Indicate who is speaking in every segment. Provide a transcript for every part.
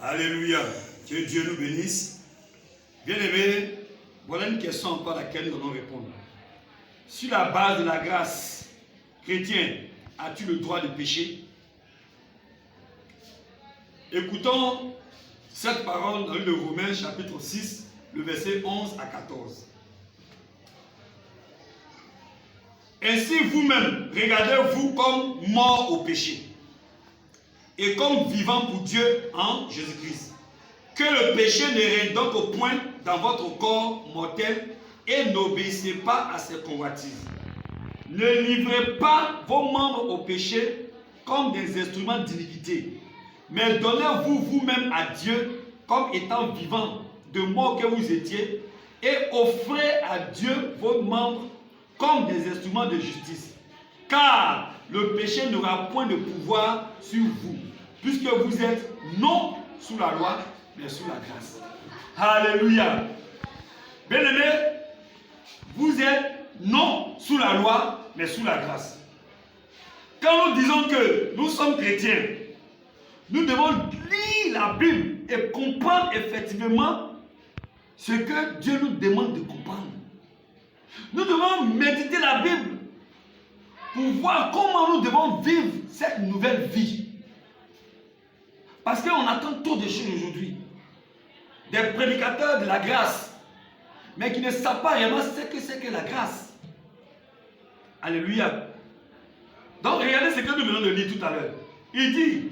Speaker 1: Alléluia. Que Dieu nous bénisse. Bien-aimés, voilà une question encore à laquelle nous allons répondre. Sur la base de la grâce, chrétien, as-tu le droit de pécher? Écoutons cette parole dans le Romains chapitre 6, le verset 11 à 14. Ainsi vous-même, regardez-vous comme morts au péché et comme vivants pour Dieu en Jésus-Christ. Que le péché ne règne donc au point dans votre corps mortel et n'obéissez pas à ses convoitises. Ne livrez pas vos membres au péché comme des instruments d'iniquité, mais donnez-vous vous-même à Dieu comme étant vivants de mort que vous étiez et offrez à Dieu vos membres comme des instruments de justice. Car le péché n'aura point de pouvoir sur vous, puisque vous êtes non sous la loi, mais sous la grâce. Alléluia. Bien-aimés, vous êtes non sous la loi, mais sous la grâce. Quand nous disons que nous sommes chrétiens, nous devons lire la Bible et comprendre effectivement ce que Dieu nous demande de comprendre. Nous devons méditer la Bible pour voir comment nous devons vivre cette nouvelle vie. Parce qu'on attend trop de choses aujourd'hui. Des prédicateurs de la grâce, mais qui ne savent pas réellement ce que c'est que la grâce. Alléluia. Donc regardez ce que nous venons de lire tout à l'heure. Il dit,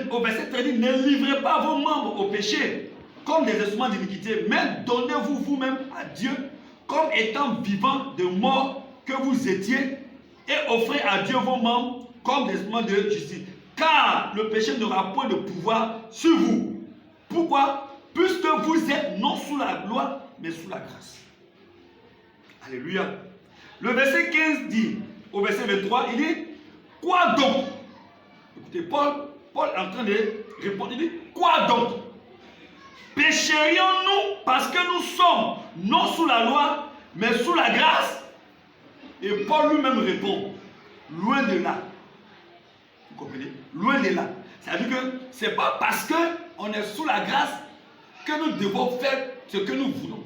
Speaker 1: au verset 13, ne livrez pas vos membres au péché comme des instruments d'iniquité, mais donnez-vous vous-même à Dieu comme étant vivants de mort que vous étiez, et offrez à Dieu vos membres comme des instruments de justice. Car le péché n'aura point de pouvoir sur vous. Pourquoi? Puisque vous êtes non sous la loi, mais sous la grâce. Alléluia. Le verset 15 dit, au verset 23, il dit, quoi donc? Écoutez, Paul est en train de répondre, il dit, quoi donc? Pécherions-nous parce que nous sommes non sous la loi, mais sous la grâce? Et Paul lui-même répond, loin de là. Vous comprenez? Loin de là. C'est-à-dire que ce n'est pas parce qu'on est sous la grâce que nous devons faire ce que nous voulons.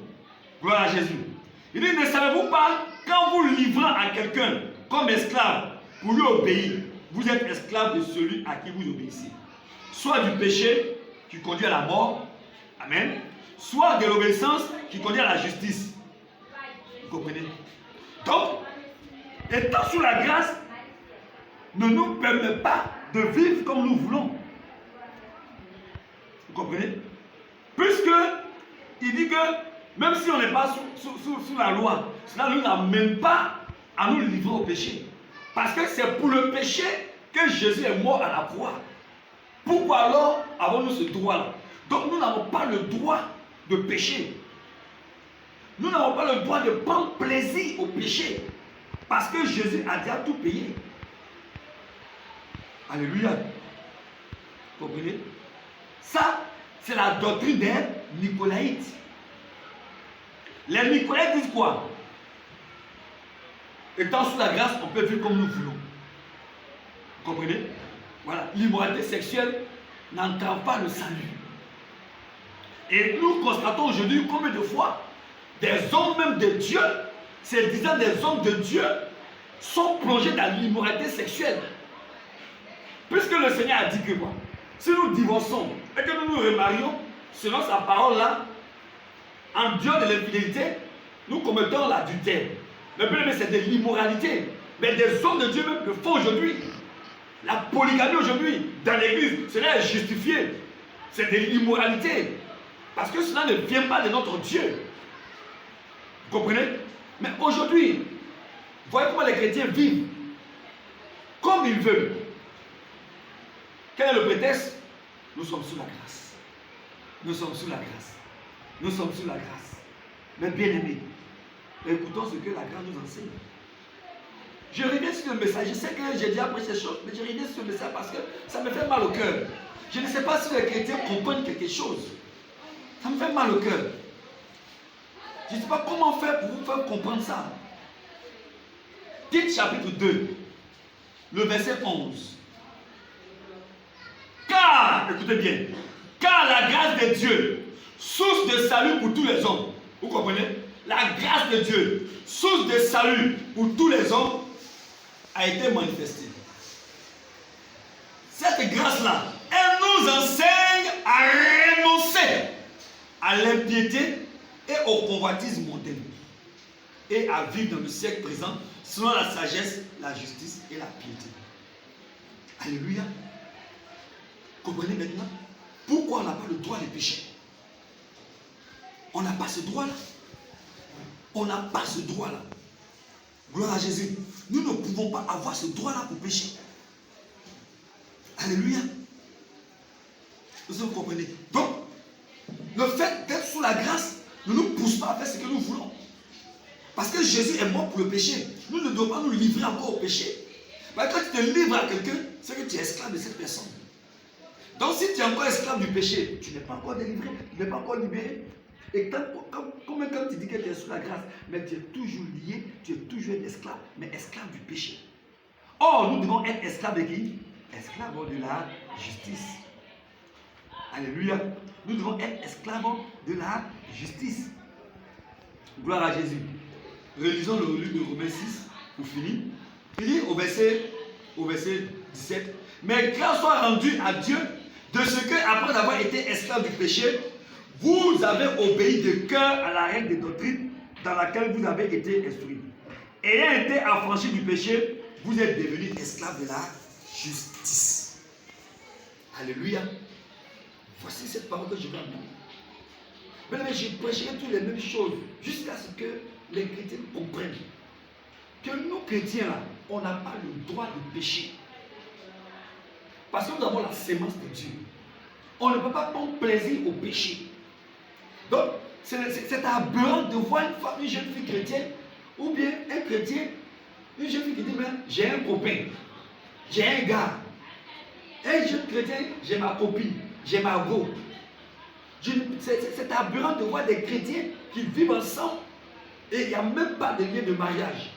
Speaker 1: Gloire à Jésus. Il dit, ne savez-vous pas, quand vous livrez à quelqu'un comme esclave pour lui obéir, vous êtes esclave de celui à qui vous obéissez. Soit du péché qui conduit à la mort, amen, soit de l'obéissance qui conduit à la justice. Vous comprenez? Donc, étant sous la grâce, ne nous permet pas de vivre comme nous voulons. Vous comprenez? Puisque il dit que même si on n'est pas sous la loi, cela ne nous amène pas à nous livrer au péché. Parce que c'est pour le péché que Jésus est mort à la croix. Pourquoi alors avons-nous ce droit-là? Donc nous n'avons pas le droit de pécher. Nous n'avons pas le droit de prendre plaisir au péché. Parce que Jésus a déjà tout payé. Alléluia. Vous comprenez? Ça, c'est la doctrine des Nicolaïtes. Les Nicolaïtes disent quoi? Étant sous la grâce, on peut vivre comme nous voulons. Vous comprenez? Voilà. L'immoralité sexuelle n'entrave pas le salut. Et nous constatons aujourd'hui combien de fois des hommes même de Dieu, c'est disant des hommes de Dieu, sont plongés dans l'immoralité sexuelle. Puisque le Seigneur a dit que quoi? Si nous divorçons et que nous nous remarions, selon sa parole là, en dehors de l'infidélité, nous commettons l'adultère. Le problème, c'est de l'immoralité. Mais des hommes de Dieu même le font aujourd'hui. La polygamie aujourd'hui, dans l'église, cela est justifié. C'est de l'immoralité. Parce que cela ne vient pas de notre Dieu. Vous comprenez? Mais aujourd'hui, voyez comment les chrétiens vivent. Comme ils veulent. Quel est le prétexte? Nous sommes sous la grâce. Nous sommes sous la grâce. Nous sommes sous la grâce. Mais bien aimés, écoutons ce que la grâce nous enseigne. Je reviens sur le message. Je sais que j'ai déjà appris ces choses, mais je reviens sur le message parce que ça me fait mal au cœur. Je ne sais pas si les chrétiens comprennent quelque chose. Ça me fait mal au cœur. Je ne sais pas comment faire pour vous faire comprendre ça. Tite chapitre 2, le verset 11. Car, écoutez bien, car la grâce de Dieu, source de salut pour tous les hommes, vous comprenez? La grâce de Dieu, source de salut pour tous les hommes, a été manifestée. Cette grâce-là, elle nous enseigne à renoncer à l'impiété et au convoitisme mondain et à vivre dans le siècle présent selon la sagesse, la justice et la piété. Alléluia. Comprenez maintenant pourquoi on n'a pas le droit de pécher. On n'a pas ce droit-là. On n'a pas ce droit-là. Gloire à Jésus. Nous ne pouvons pas avoir ce droit-là pour pécher. Alléluia. Vous comprenez? Donc, le fait d'être sous la grâce ne nous pousse pas à faire ce que nous voulons. Parce que Jésus est mort pour le péché. Nous ne devons pas nous livrer encore au péché. Parce que quand tu te livres à quelqu'un, c'est que tu es esclave de cette personne. Donc si tu es encore esclave du péché, tu n'es pas encore délivré, tu n'es pas encore libéré. Et comme tu dis que tu es sous la grâce, mais tu es toujours lié, tu es toujours un esclave, mais esclave du péché. Or, nous devons être esclaves de qui? Esclaves de la justice. Alléluia. Nous devons être esclaves de la justice. Gloire à Jésus. Relisons le livre de Romains 6 pour finir. Il dit au verset 17, mais grâce soit rendue à Dieu de ce que, après avoir été esclave du péché, vous avez obéi de cœur à la règle de doctrine dans laquelle vous avez été instruits. Ayant été affranchis du péché, vous êtes devenus esclaves de la justice. Alléluia. Voici cette parole que je vais amener. Mais je prêcherai toutes les mêmes choses jusqu'à ce que les chrétiens comprennent que nous chrétiens là, on n'a pas le droit de pécher. Parce que nous avons la sémence de Dieu. On ne peut pas prendre plaisir au péché. Donc, c'est aberrant de voir une jeune fille chrétienne ou bien un chrétien, une jeune fille qui dit, mais j'ai un copain, j'ai un gars. Un jeune chrétien, j'ai ma copine, j'ai ma go. C'est aberrant de voir des chrétiens qui vivent ensemble et il n'y a même pas de lien de mariage.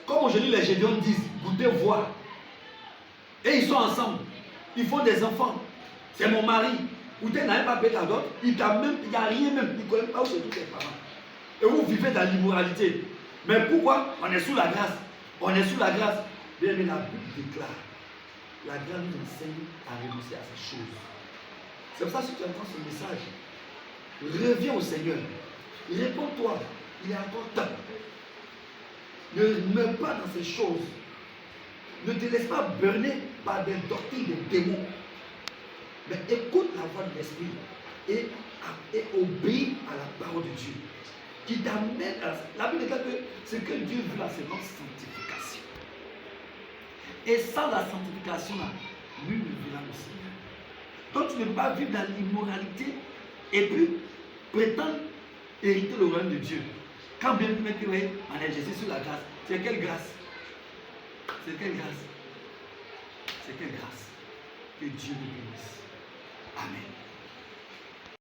Speaker 1: Comme aujourd'hui les Gédéons disent, goûtez voir. Et ils sont ensemble, ils font des enfants. C'est mon mari. Ou tu n'as pas payé ta dot, il n'y a rien même, il ne connaît pas où c'est tous tes parents. Et vous vivez dans l'immoralité. Mais pourquoi? On est sous la grâce. On est sous la grâce. Bien, mais la Bible déclare, la grâce nous enseigne à renoncer à ces choses. C'est pour ça que si tu entends ce message, reviens au Seigneur. Réponds-toi, il est encore temps. Ne meurs pas dans ces choses. Ne te laisse pas berner par des doctrines de démons. Mais écoute la voix de l'Esprit et obéis à la parole de Dieu. Qui t'amène à la Bible déclare que ce que Dieu veut là, c'est notre sanctification. Et sans la sanctification là, nul ne verra le Seigneur. Donc tu ne peux pas vivre dans l'immoralité et puis prétendre hériter le royaume de Dieu. Quand bien tu mets que oui, on est Jésus sur la grâce. C'est quelle grâce? C'est quelle grâce? C'est quelle grâce? Que Dieu nous bénisse. Amen.